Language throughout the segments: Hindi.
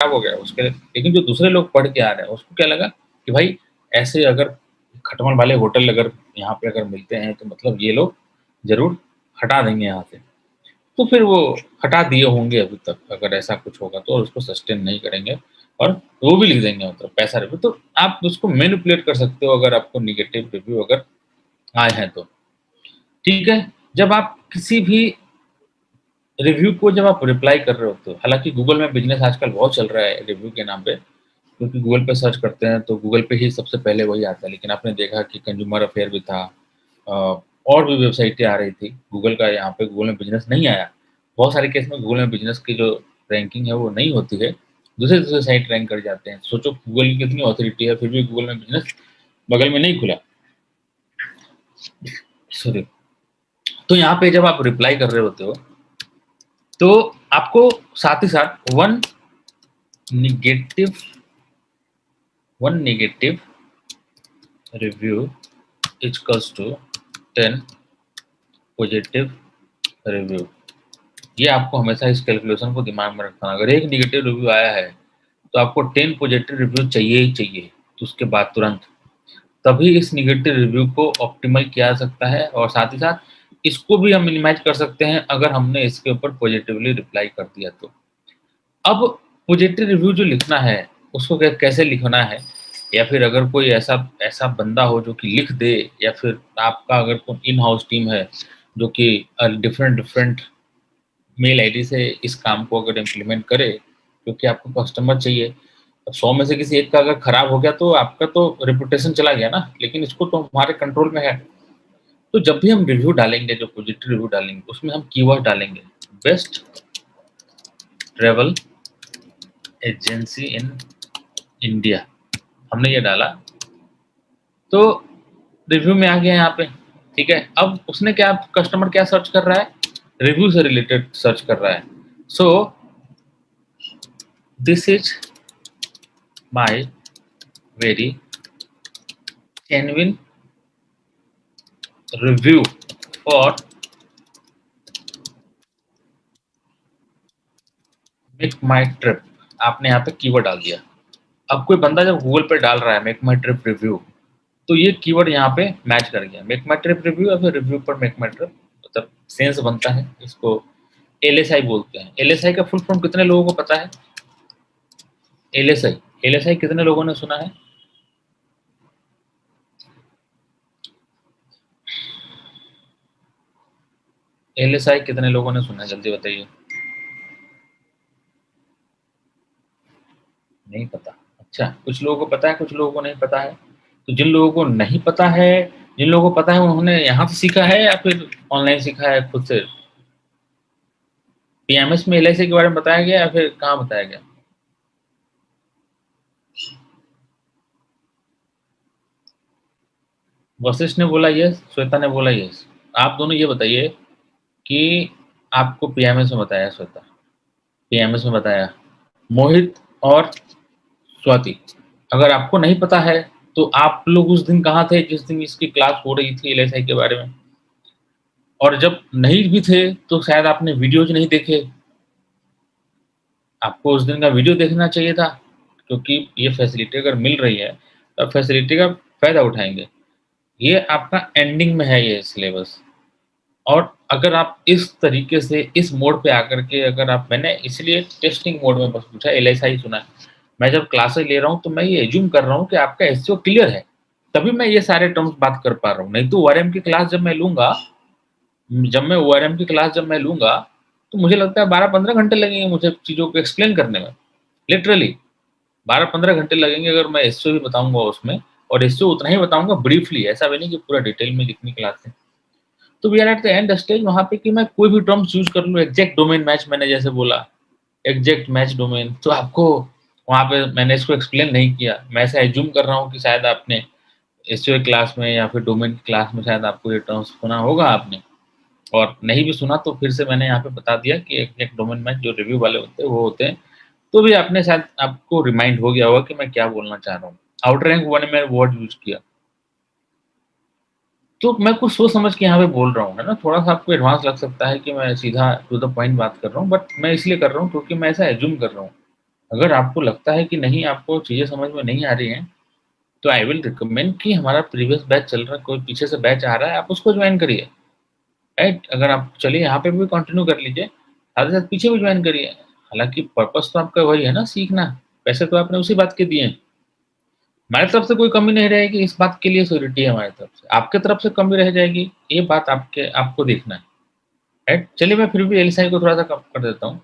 खराब हो गया उसके, लेकिन जो दूसरे लोग पढ़ के आ रहे हैं उसको क्या लगा कि भाई ऐसे अगर खटमल वाले होटल अगर यहाँ पे अगर मिलते हैं तो मतलब ये लोग ज़रूर हटा देंगे यहाँ से। तो फिर वो हटा दिए होंगे अभी तक, अगर ऐसा कुछ होगा तो, और उसको सस्टेन नहीं करेंगे और वो भी लिख देंगे मतलब पैसा रिव्यू। तो आप उसको मैनिपुलेट कर सकते हो अगर आपको नेगेटिव रिव्यू अगर आए हैं तो। ठीक है? जब आप किसी भी रिव्यू को जब आप रिप्लाई कर रहे होते हो, हालाँकि गूगल में बिज़नेस आजकल बहुत चल रहा है रिव्यू के नाम पे, क्योंकि गूगल पे सर्च करते हैं तो गूगल पे ही सबसे पहले वही आता है। लेकिन आपने देखा कि कंज्यूमर अफेयर भी था, अ, और भी वेबसाइटें आ रही थी। गूगल का यहाँ पे गूगल में बिज़नेस नहीं आया। बहुत सारे केस में गूगल में बिज़नेस की जो रैंकिंग है वो नहीं होती है। दूसरे-दूसरे साइट रैंक कर जाते हैं। सोचो गूगल की कितनी ऑथोरिटी है, फिर भी गूगल में बिज़नेस बगल में नहीं खुला। सॉरी। तो यहाँ पे जब आप रिप्लाई कर रहे होते हो, तो आपको साथ ही साथ negative one negative review equals to 10 positive review. ये आपको हमेशा इस कैलकुलेशन को दिमाग में रखना है। अगर एक नेगेटिव रिव्यू आया है, तो आपको 10 पॉजिटिव रिव्यू चाहिए ही चाहिए। तो उसके बाद तुरंत तभी इस नेगेटिव रिव्यू को ऑप्टिमल किया जा सकता है, और साथ ही साथ इसको भी हम मिनिमाइज़ कर सकते हैं अगर हमने इसके ऊपर पॉजिटिवली रिप्लाई कर दिया तो। अब पॉजिटिव रिव्यू जो लिखना है, उसको कैसे लिखना है, या फिर अगर कोई ऐसा ऐसा बंदा हो जो कि लिख दे, या फिर आपका अगर कोई इन हाउस टीम है जो कि डिफरेंट डिफरेंट मेल आईडी से इस काम को अगर इम्प्लीमेंट करे, क्योंकि आपको कस्टमर चाहिए। अब 100 में से किसी एक का अगर खराब हो गया तो आपका तो रेपुटेशन चला गया ना, लेकिन इसको तो हमारे कंट्रोल में है। तो जब भी हम रिव्यू डालेंगे, जो पॉजिटिव रिव्यू डालेंगे, उसमें हम कीवर्ड डालेंगे best travel agency in India. हमने ये डाला तो रिव्यू में आ गया यहाँ पे। ठीक है, अब उसने क्या, कस्टमर क्या सर्च कर रहा है, रिव्यू से रिलेटेड सर्च कर रहा है। So this is my very genuine review for make my trip. आपने यहाँ पे कीवर्ड डाल दिया। अब कोई बंदा जब गूगल पे डाल रहा है मेक माई ट्रिप रिव्यू, तो ये कीवर्ड यहाँ पे मैच कर गया, मेक माई ट्रिप रिव्यू या फिर रिव्यू पर मेक माई ट्रिप, मतलब सेंस बनता है। इसको एलएसआई बोलते हैं। एलएसआई का फुल फॉर्म कितने लोगों को पता है? एलएसआई, एलएसआई कितने लोगों ने सुना है? एलएसआई कितने लोगों ने सुना है, जल्दी बताइए। नहीं पता? अच्छा, कुछ लोगों को पता है, कुछ लोगों को नहीं पता है। तो जिन लोगों को नहीं पता है, जिन लोगों को पता है, उन्होंने यहाँ से सीखा है या फिर ऑनलाइन सीखा है खुद से? पीएमएस में एलआईसी के बारे में बताया गया या फिर कहाँ बताया गया? वशिष्ठ ने बोला यस, श्वेता ने बोला यस। आप दोनों ये बताइए कि आपको पीएमएस में बताया, श्वेता पीएमएस में बताया, मोहित और स्वाति, अगर आपको नहीं पता है तो आप लोग उस दिन कहाँ थे जिस दिन इसकी क्लास हो रही थी एलएसआई के बारे में? और जब नहीं भी थे तो शायद आपने वीडियोज नहीं देखे। आपको उस दिन का वीडियो देखना चाहिए था, क्योंकि ये फैसिलिटी अगर मिल रही है तो फैसिलिटी का फ़ायदा उठाएँगे। ये आपका एंडिंग में है ये सिलेबस। और अगर आप इस तरीके से इस मोड पे आकर के, अगर आप, मैंने इसलिए टेस्टिंग मोड में बस पूछा, एलएसआई सुना है। मैं जब क्लासेस ले रहा हूँ तो मैं ये एज्यूम कर रहा हूँ कि आपका एसईओ क्लियर है, तभी मैं ये सारे टर्म्स बात कर पा रहा हूँ। नहीं तो ओआरएम की क्लास जब मैं लूँगा, जब मैं लूँगा, तो मुझे लगता है 12-15 घंटे लगेंगे मुझे चीज़ों को एक्सप्लेन करने में। लिटरली 12-15 घंटे लगेंगे अगर मैं एसईओ भी बताऊँगा उसमें, और एसईओ उतना ही बताऊँगा ब्रीफली, ऐसा भी नहीं कि पूरा डिटेल में जितनी क्लास है। तो we are at the end stage वहाँ पे कि मैं कोई भी टर्म्स यूज़ कर लूँ, एग्जैक्ट डोमेन मैच, मैंने जैसे बोला, एग्जैक्ट मैच डोमेन, तो आपको वहाँ पे मैंने इसको एक्सप्लेन नहीं किया। मैं ऐसा एज्यूम कर रहा हूँ कि शायद आपने एसईओ क्लास में या फिर डोमेन की क्लास में शायद आपको ये टर्म्स सुना होगा आपने, और नहीं भी सुना तो फिर से मैंने यहाँ पे बता दिया कि एग्जैक्ट डोमेन मैच जो रिव्यू वाले होते हैं वो होते हैं। तो भी आपने शायद, आपको रिमाइंड हो गया होगा कि मैं क्या बोलना चाह रहा हूँ। आउटर रैंक वन में वर्ड यूज़ किया। तो मैं कुछ सोच समझ के यहाँ पे बोल रहा हूँ, है ना? थोड़ा-सा आपको एडवांस लग सकता है कि मैं सीधा टू द पॉइंट बात कर रहा हूँ, बट मैं इसलिए कर रहा हूँ क्योंकि मैं ऐसा एज़्यूम कर रहा हूँ। अगर आपको लगता है कि नहीं, आपको चीज़ें समझ में नहीं आ रही हैं, तो आई विल रिकमेंड कि हमारा प्रीवियस बैच चल रहा है, कोई पीछे से बैच आ रहा है, आप उसको जॉइन करिए, राइट? अगर आप चलिए यहाँ पे भी कंटिन्यू कर लीजिए, साथ-साथ पीछे भी जॉइन करिए। हालाँकि पर्पज़ तो आपका वही है ना, सीखना। पैसे तो आपने उसी बात के दिए हैं। हमारी तरफ से कोई कमी नहीं रहेगी, इस बात के लिए श्योरिटी है हमारी तरफ से। आपकी तरफ से कमी रह जाएगी, ये बात आपको देखना है, राइट? चलिए मैं फिर भी एलएसआई को थोड़ा-सा कम कर देता हूँ।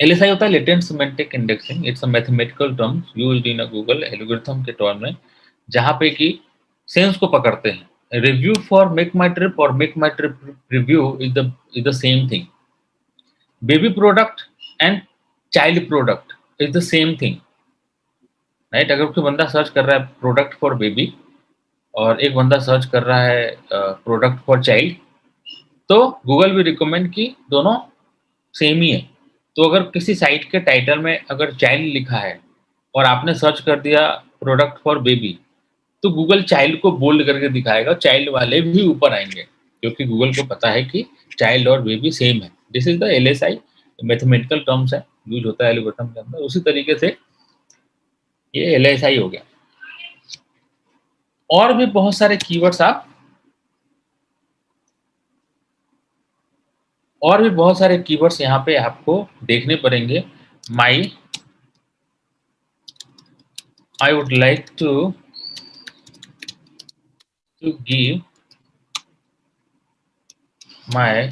एलएसआई होता है latent semantic indexing, it's a mathematical term used in a Google algorithm के टर्म में, जहाँ पे कि सेंस को पकड़ते हैं। Review for make my trip और make my trip review is the same thing. Baby product and child product is the same thing, right? अगर कोई बंदा सर्च कर रहा है प्रोडक्ट फॉर बेबी और एक बंदा सर्च कर रहा है प्रोडक्ट फॉर चाइल्ड, तो गूगल भी रिकमेंड कि दोनों सेम ही है। तो अगर किसी साइट के टाइटल में अगर चाइल्ड लिखा है और आपने सर्च कर दिया प्रोडक्ट फॉर बेबी, तो गूगल चाइल्ड को बोल्ड करके दिखाएगा, चाइल्ड वाले भी ऊपर आएंगे, क्योंकि गूगल को पता है कि चाइल्ड और बेबी सेम है। This is the LSI, mathematical terms है, यूज होता है एल्गोरिथम के अंदर। उसी तरीके से ये एलएसआई हो गया। और भी बहुत सारे कीवर्ड्स आप और भी बहुत सारे कीवर्ड्स यहाँ पे आपको देखने पड़ेंगे। My I would like to give my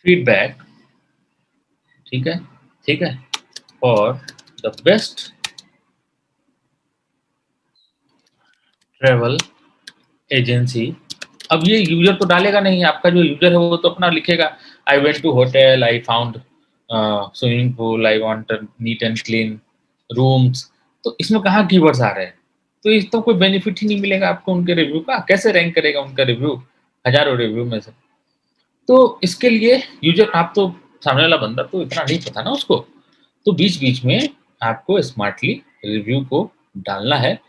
feedback, ठीक है, ठीक है, और द बेस्ट ट्रेवल एजेंसी। अब ये यूजर तो डालेगा नहीं, आपका जो यूजर है वो तो अपना लिखेगा, I went to hotel, I found swimming pool, I want neat and clean rooms. तो इसमें कहाँ कीवर्ड्स आ रहे हैं? तो इस तो कोई बेनिफिट ही नहीं मिलेगा आपको उनके रिव्यू का। कैसे रैंक करेगा उनका रिव्यू हजारों रिव्यू में से? तो इसके लिए यूजर, आप तो सामने वाला बंदा तो इतना नहीं पता ना उसको, तो बीच बीच में आपको स्मार्टली रिव्यू को डालना है।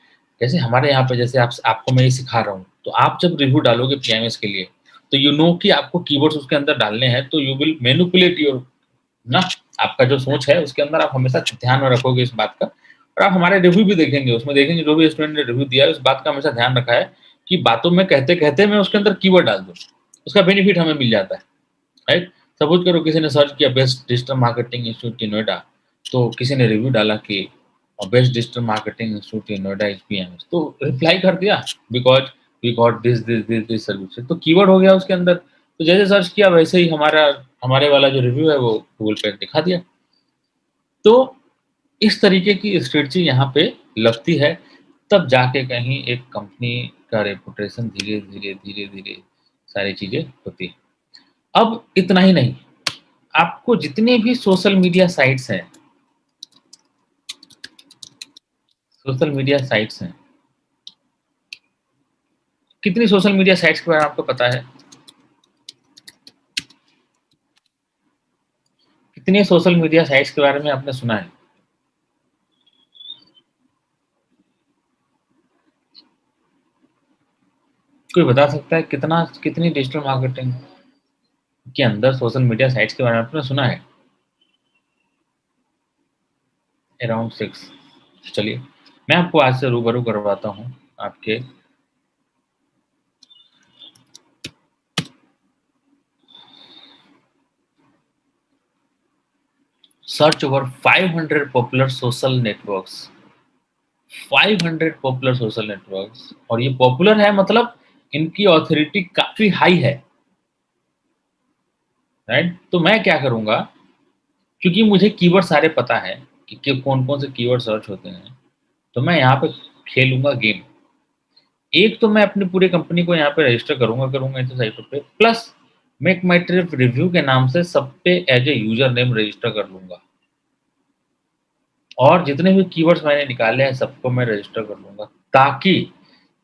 जैसे हमारे यहाँ पे, जैसे आपको मैं ये सिखा रहा हूँ, तो आप जब रिव्यू डालोगे पीएमएस के लिए, तो यू नो कि आपको कीवर्ड्स उसके अंदर डालने हैं, तो यू विल मैनिपुलेट योर ना, आपका जो सोच है उसके अंदर आप हमेशा ध्यान में रखोगे इस बात का। और आप हमारे रिव्यू भी देखेंगे, उसमें देखेंगे जो भी स्टूडेंट ने रिव्यू दिया है उस बात का हमेशा ध्यान रखा है कि बातों में कहते कहते मैं उसके अंदर कीवर्ड डाल दूं, उसका बेनिफिट हमें मिल जाता है, राइट? सपोज करो किसी ने सर्च किया best digital marketing institute in Noida, तो किसी ने रिव्यू डाला कि best digital marketing institute in Noida is PMS, तो रिप्लाई कर दिया because we got this service. तो कीवर्ड हो गया उसके अंदर। तो जैसे सर्च किया वैसे ही हमारे वाला जो रिव्यू है वो गूगल पे दिखा दिया। तो इस तरीके की स्ट्रेटजी यहाँ पे लगती है, तब जाके कहीं एक कंपनी का रेपुटेशन धीरे धीरे धीरे धीरे सारी चीजें होती है। अब इतना ही नहीं, आपको जितने भी सोशल मीडिया साइट्स हैं, सोशल मीडिया साइट्स हैं, कितनी सोशल मीडिया साइट्स के बारे में आपको पता है? कितनी सोशल मीडिया साइट्स के बारे में आपने सुना है? कोई बता सकता है कितनी डिजिटल मार्केटिंग के अंदर सोशल मीडिया साइट्स के बारे में आपने सुना है? अराउंड 6। चलिए मैं आपको आज से रूबरू करवाता हूँ आपके search over 500 popular social networks. 500 popular social networks, और ये पॉपुलर है मतलब इनकी ऑथोरिटी काफी हाई है, राइट? तो मैं क्या करूंगा, क्योंकि मुझे कीवर्ड सारे पता है कि कौन कौन से कीवर्ड सर्च होते हैं, तो मैं यहाँ पे खेलूंगा गेम। एक तो मैं अपनी पूरी कंपनी को यहाँ पे रजिस्टर करूंगा इन साइटों पे, प्लस मेक माई ट्रिप रिव्यू के नाम से सब पे as a user name register कर लूंगा, और जितने भी कीवर्ड्स मैंने निकाले हैं सबको मैं रजिस्टर कर लूंगा, ताकि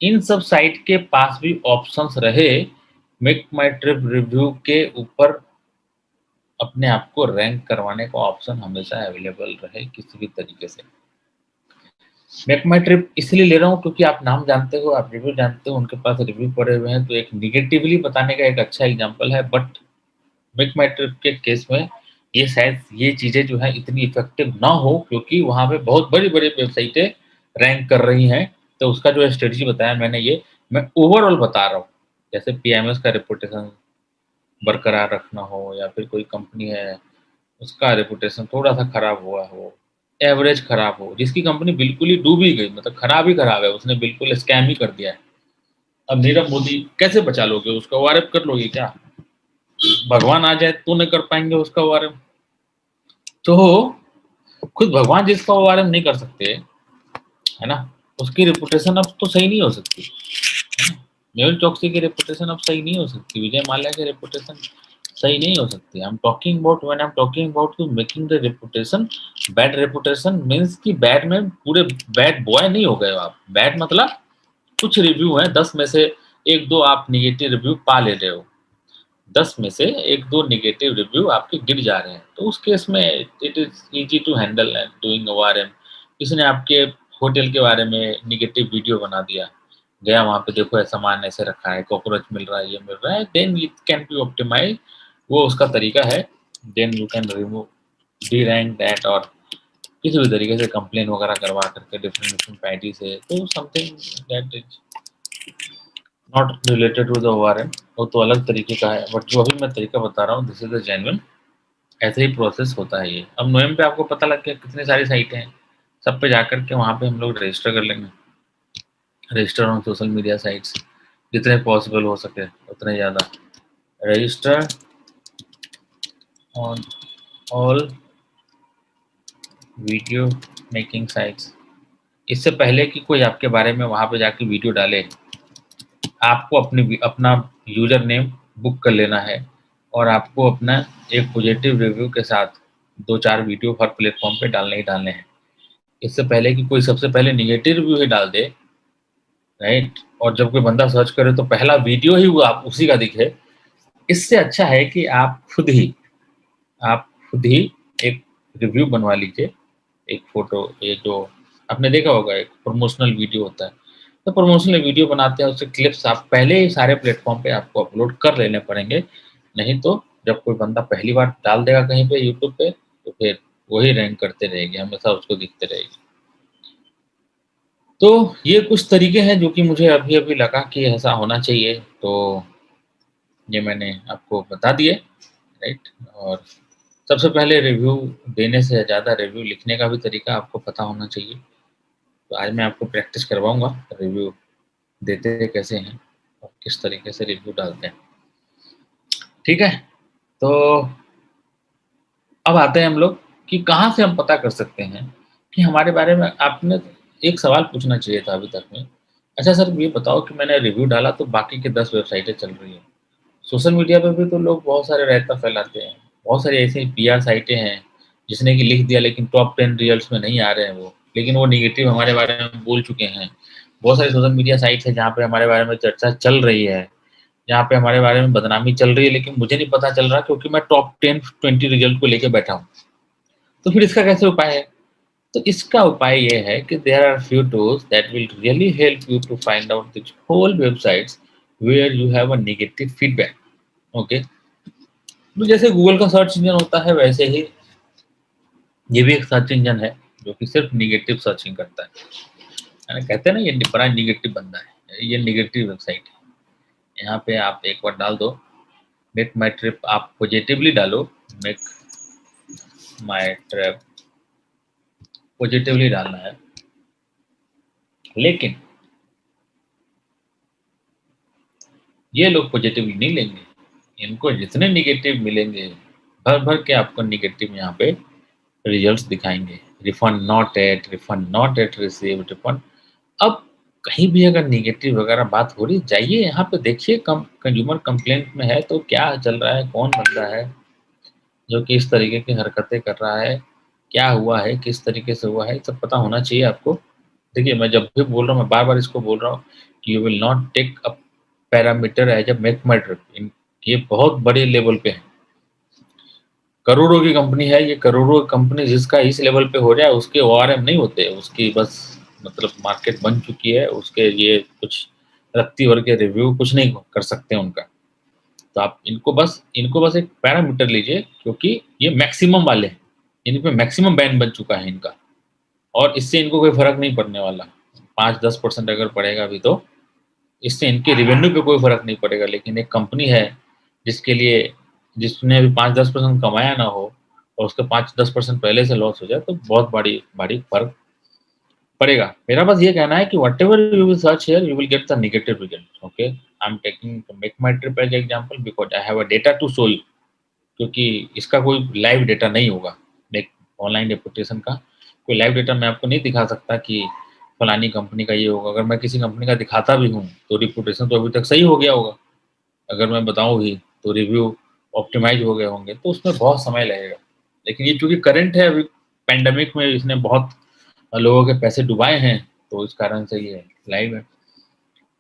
इन सब साइट के पास भी ऑप्शंस रहे मेक माई ट्रिप रिव्यू के ऊपर अपने आप को रैंक करवाने का ऑप्शन हमेशा अवेलेबल रहे किसी भी तरीके से। मेक माई ट्रिप इसलिए ले रहा हूँ क्योंकि आप नाम जानते हो, आप रिव्यू जानते हो, उनके पास रिव्यू पड़े हुए हैं, तो एक निगेटिवली बताने का एक अच्छा एग्जाम्पल है। बट मेक माई ट्रिप के केस में ये शायद ये चीज़ें जो है इतनी इफ़ेक्टिव ना हो, क्योंकि वहाँ पे बहुत बड़ी-बड़ी वेबसाइटें रैंक कर रही हैं। तो उसका जो स्ट्रेटजी बताया मैंने, ये मैं ओवरऑल बता रहा हूँ। जैसे पीएमएस का रेपुटेशन बरकरार रखना हो, या फिर कोई कंपनी है उसका रेपुटेशन थोड़ा-सा खराब हुआ हो, एवरेज खराब हो, जिसकी कंपनी बिल्कुल ही डूब ही गई, मतलब खराब ही खराब है, उसने बिल्कुल स्कैम ही कर दिया है। अब नीरव मोदी कैसे बचा लोगे उसका? ओआरएफ कर लोगे क्या? भगवान आ जाए तो नहीं कर पाएँगे उसका ओआरएफ। तो खुद भगवान जिसका ओआरएफ नहीं कर सकते, है ना? उसकी रेपुटेशन अब तो सही नहीं हो सकती, है ना? मेहुल चोकसी की रेपुटेशन अब सही नहीं हो सकती, विजय माल्या की रेपुटेशन सही नहीं हो सकती। I am talking about, when I am talking about to making the reputation, bad reputation means कि बैड में पूरे बैड बॉय नहीं हो गए हो आप। बैड मतलब कुछ रिव्यू हैं, 10 में से 1-2 आप नेगेटिव रिव्यू पा ले रहे हो। 10 में से 1-2 नेगेटिव रिव्यू आपके गिर जा रहे हैं, तो उस केस में it is easy to handle and doing ORM. किसी ने आपके होटल के बारे में नेगेटिव वीडियो बना दिया, गया वहाँ पे देखो ऐसा सामान ऐसे रखा है, कॉकरोच मिल रहा है, ये मिल रहा है, then it can be optimize, वो उसका तरीका है। Then you can remove, derank that, और किसी भी तरीके से कंप्लेन वगैरह करवा करके डिफरेंट डिफरेंट पार्टी से, तो something that is not related to the ORM, वो तो अलग तरीके का है। बट जो अभी मैं तरीका बता रहा हूँ, दिस इज़ द जेन्युइन, ऐसे ही प्रोसेस होता है ये। अब नोएम पे आपको पता लग गया कितनी सारी साइटें हैं, सब पे जाकर के वहाँ पे हम लोग रजिस्टर कर लेंगे। Register on social media sites, जितने पॉसिबल हो सके उतने ज़्यादा। Register on all video making sites. इससे पहले कि कोई आपके बारे में वहाँ पे जाके वीडियो डाले, आपको अपना यूज़र नेम बुक कर लेना है, और आपको अपना एक पॉजिटिव रिव्यू के साथ 2-4 वीडियो हर प्लेटफ़ॉर्म पे डालने ही डालने हैं। इससे पहले कि कोई सबसे पहले नेगेटिव रिव्यू ही डाल दे, राइट? और जब कोई बंदा सर्च करे तो पहला वीडियो ही वो आप उसी का दिखे, इससे अच्छा है कि आप खुद ही एक रिव्यू बनवा लीजिए। एक फ़ोटो, ये जो आपने देखा होगा एक प्रमोशनल वीडियो होता है, तो प्रमोशनल वीडियो बनाते हैं, उससे क्लिप्स आप पहले ही सारे प्लेटफ़ॉर्म पे आपको अपलोड कर लेने पड़ेंगे। नहीं तो जब कोई बंदा पहली बार डाल देगा कहीं पे यूट्यूब पे, तो फिर वही रैंक करते रहेगी, हमेशा उसको दिखते रहेगी। तो ये कुछ तरीके हैं जो कि मुझे अभी-अभी लगा कि ऐसा होना चाहिए, तो ये मैंने आपको बता दिए, राइट? और सबसे पहले रिव्यू देने से ज़्यादा रिव्यू लिखने का भी तरीका आपको पता होना चाहिए। तो आज मैं आपको प्रैक्टिस करवाऊँगा, रिव्यू देते कैसे हैं और किस तरीके से रिव्यू डालते हैं। ठीक है? तो अब आते हैं हम लोग कि कहाँ से हम पता कर सकते हैं कि हमारे बारे में, आपने एक सवाल पूछना चाहिए था अभी तक में, अच्छा सर ये बताओ कि मैंने रिव्यू डाला तो बाकी की 10 वेबसाइटें चल रही हैं। सोशल मीडिया पे भी तो लोग बहुत सारे रायता फैलाते हैं। बहुत सारी ऐसी पीआर साइटें हैं, जिसने कि लिख दिया लेकिन टॉप 10 रिजल्ट्स में नहीं आ रहे हैं वो, लेकिन वो नेगेटिव हमारे बारे में बोल चुके हैं। बहुत सारी सोशल मीडिया साइट्स हैं जहाँ पे हमारे बारे में चर्चा चल रही है, जहाँ पे हमारे बारे में बदनामी चल रही है, लेकिन मुझे नहीं पता चल रहा क्योंकि मैं टॉप 10-20 रिजल्ट को लेके बैठा हूँ। तो फिर इसका कैसे उपाय है? तो इसका उपाय ये है कि there are few tools that will really help you to find out the whole websites where you have a negative feedback. Okay? तो जैसे गूगल का सर्च इंजन होता है, वैसे ही ये भी एक सर्च इंजन है जो कि सिर्फ नेगेटिव सर्चिंग करता है ना? कहते हैं ना, ये बड़ा नेगेटिव बंदा है, ये नेगेटिव वेबसाइट है। यहाँ पे आप एक बार डाल दो मेक माई ट्रिप, आप पॉजिटिवली डालो, मेक माई ट्रिप पॉजिटिवली डालना है। लेकिन ये लोग पॉजिटिवली नहीं लेंगे, इनको जितने नेगेटिव मिलेंगे, भर भर के आपको नेगेटिव यहाँ पे रिजल्ट्स दिखाएंगे। Refund not at received, refund. अब कहीं भी अगर नेगेटिव वगैरह बात हो रही, जाइए यहाँ पे देखिए, कंज्यूमर कंप्लेंट में है तो क्या चल रहा है, कौन बंदा है जो कि इस तरीके की हरकतें कर रहा है, क्या हुआ है, किस तरीके से हुआ है, सब पता होना चाहिए आपको। देखिए मैं जब भी बोल रहा हूँ, मैं बार बार इसको बोल रहा हूँ कि you will not take a parameter as a Make my Trip. ये बहुत बड़े लेवल पे है, करोड़ों की कंपनी है ये, करोड़ों की कंपनी जिसका इस लेवल पे हो जाए, उसके ओआरएम नहीं होते, उसकी बस मतलब मार्केट बन चुकी है, उसके ये कुछ रत्ती भर के रिव्यू कुछ नहीं कर सकते उनका। तो आप इनको बस एक पैरामीटर लीजिए, क्योंकि ये मैक्सिमम वाले हैं, इन पे मैक्सिमम बैन बन चुका है इनका, और इससे इनको कोई फर्क नहीं पड़ने वाला। 5-10% अगर पड़ेगा भी तो इससे इनके रेवेन्यू पे कोई फर्क नहीं पड़ेगा। लेकिन एक कंपनी है जिसके लिए, जिसने अभी 5-10% कमाया ना हो और उसका 5-10% पहले से लॉस हो जाए, तो बहुत बड़ी बड़ी फर्क पड़ेगा। मेरा बस ये कहना है कि whatever you will search here you will get the negative result. Okay, I am taking Make My Trip as example because I have a data to show you, क्योंकि इसका कोई लाइव डेटा नहीं होगा। एक ऑनलाइन रेपुटेशन का कोई लाइव डेटा मैं आपको नहीं दिखा सकता कि फलानी कंपनी का ये होगा। अगर मैं किसी कंपनी का दिखाता भी हूँ तो रेपुटेशन तो अभी तक सही हो गया होगा, अगर मैं बताऊँ भी तो रिव्यू ऑप्टिमाइज हो गए होंगे, तो उसमें बहुत समय लगेगा। लेकिन ये चूंकि करंट है, अभी पेंडेमिक में इसने बहुत लोगों के पैसे डुबाए हैं, तो इस कारण से ये लाइव है।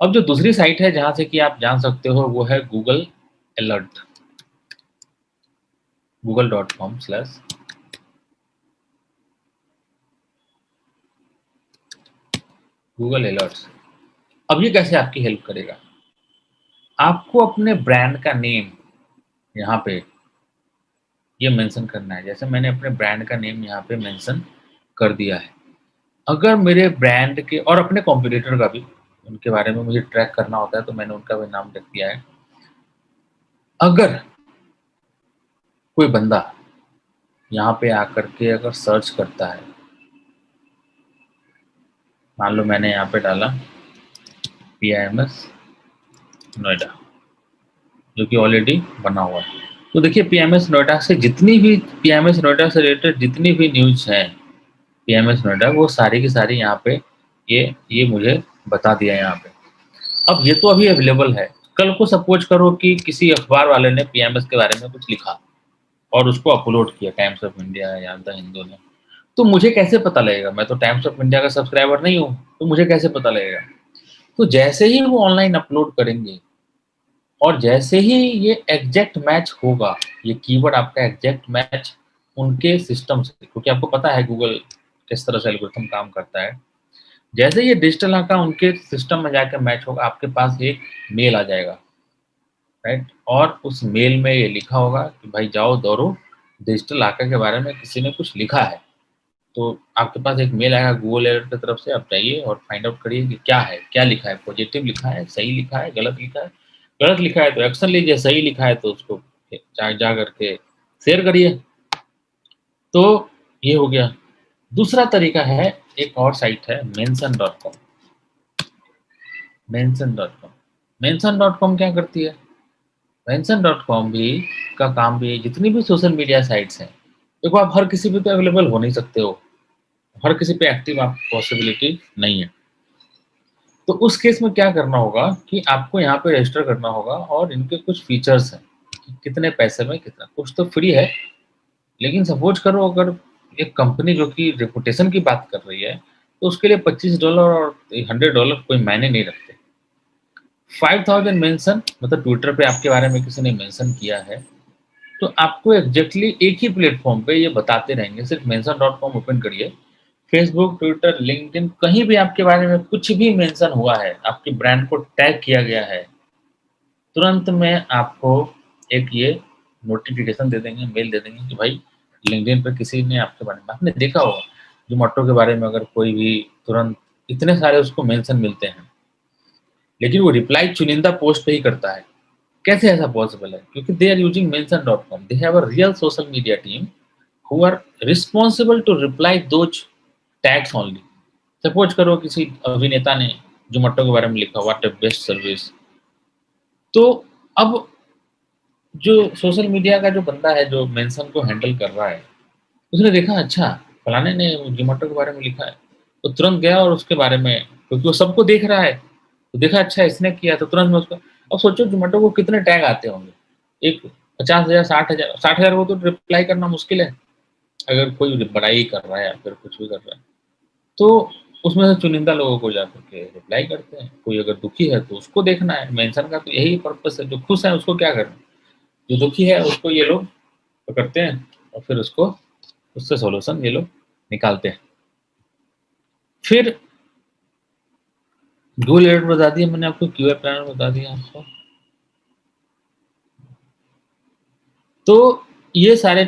अब जो दूसरी साइट है जहाँ से कि आप जान सकते हो वो है Google alert, google.com/ Google alerts. अब ये कैसे आपकी हेल्प करेगा? आपको अपने ब्रांड का नेम यहाँ पे ये मेंशन करना है। जैसे मैंने अपने ब्रांड का नेम यहाँ पे मेंशन कर दिया है। अगर मेरे ब्रांड के और अपने कॉम्पिटिटर का भी, उनके बारे में मुझे ट्रैक करना होता है, तो मैंने उनका भी नाम लिख दिया है। अगर कोई बंदा यहाँ पे आकर के अगर सर्च करता है, मान लो मैंने यहाँ पे डाला PIMS नोएडा, जो कि ऑलरेडी बना हुआ है। तो देखिए PIMS नोएडा से जितनी भी PIMS नोएडा से रिलेटेड जितनी भी न्यूज़ हैं PIMS नोएडा, वो सारी की सारी यहाँ पे ये मुझे बता दिया है यहाँ पे। अब ये तो अभी अवेलेबल है। कल को सपोज करो कि किसी अखबार वाले ने PIMS के बारे में कुछ लिखा और उसको अपलोड किया टाइम्स ऑफ इंडिया या द हिंदू ने, तो मुझे कैसे पता लगेगा? मैं तो टाइम्स ऑफ इंडिया का सब्सक्राइबर नहीं हूँ, तो मुझे कैसे पता लगेगा? तो जैसे ही वो ऑनलाइन अपलोड करेंगे और जैसे ही ये एग्जैक्ट मैच होगा, ये कीवर्ड आपका एग्जैक्ट मैच उनके सिस्टम से, क्योंकि आपको पता है गूगल किस तरह से एल्गोरिथम काम करता है। जैसे ये डिजिटल आंकड़ा उनके सिस्टम में जाकर मैच होगा, आपके पास एक मेल आ जाएगा, राइट? और उस मेल में ये लिखा होगा कि भाई जाओ दौड़ो, डिजिटल आंकड़ा के बारे में किसी ने कुछ लिखा है। तो आपके पास एक मेल आएगा गूगल अलर्ट की तरफ से, आप जाइए और फाइंड आउट करिए कि क्या है, क्या लिखा है, पॉजिटिव लिखा है, सही लिखा है, गलत लिखा है। गलत लिखा है तो एक्शन लीजिए, सही लिखा है तो उसको जा करके शेयर करिए। तो ये हो गया। दूसरा तरीका है, एक और साइट है mention.com। mention.com mention.com क्या करती है? mention.com भी का काम भी, जितनी भी सोशल मीडिया साइट्स हैं, देखो आप हर किसी पे तो अवेलेबल हो नहीं सकते हो, हर किसी पे एक्टिव आप पॉसिबिलिटी नहीं है। तो उस केस में क्या करना होगा कि आपको यहाँ पे रजिस्टर करना होगा, और इनके कुछ फीचर्स हैं कि कितने पैसे में कितना, कुछ तो फ्री है। लेकिन सपोज करो अगर एक कंपनी जो कि रेपुटेशन की बात कर रही है, तो उसके लिए $25 और $100 कोई मायने नहीं रखते। 5000 मेंशन, मतलब ट्विटर पे आपके बारे में किसी ने मेंशन किया है, तो आपको एग्जैक्टली एक ही प्लेटफॉर्म पे ये बताते रहेंगे। सिर्फ mention.com ओपन करिए, फेसबुक, ट्विटर, लिंक्डइन, कहीं भी आपके बारे में कुछ भी मेंशन हुआ है, आपके ब्रांड को टैग किया गया है, तुरंत में आपको एक ये नोटिफिकेशन दे देंगे, मेल दे देंगे कि भाई लिंक्डइन पे किसी ने आपके बारे में, आपने देखा होगा जोमेटो के बारे में अगर कोई भी, तुरंत इतने सारे उसको मेंशन मिलते हैं, लेकिन वो रिप्लाई चुनिंदा पोस्ट पे ही करता है। कैसे ऐसा पॉसिबल है? क्योंकि they are using mention.com, they have a real social media team who are responsible to reply those tags only. Suppose करो किसी अभिनेता ने जोमेटो के बारे में लिखा, व्हाट अ बेस्ट सर्विस, तो अब जो सोशल मीडिया का जो बंदा है जो मेंशन को हैंडल कर रहा है, उसने देखा अच्छा फलाने ने जोमेटो के बारे में लिखा है, तो तुरंत गया और उसके बारे में, क्योंकि वो सबको देख रहा है, तो देखा अच्छा इसने किया, तो तुरंत में उसको, अब सोचो जोमेटो को कितने टैग आते होंगे, एक 50,000 60,000 60,000 को तो रिप्लाई करना मुश्किल है, अगर कोई बड़ाई कर रहा है या फिर कुछ भी कर रहा है। तो उसमें से चुनिंदा लोगों को जाकर के रिप्लाई करते हैं। कोई अगर दुखी है तो उसको देखना है, मेंशन का तो यही पर्पस है। जो खुश है उसको क्या करना, जो दुखी है उसको ये लोग पकड़ते हैं और फिर उसको, उससे सॉल्यूशन ये लोग निकालते हैं। फिर गूगल एड बता दिया मैंने आपको, क्यूए प्लानर बता दिया आपको। तो ये सारे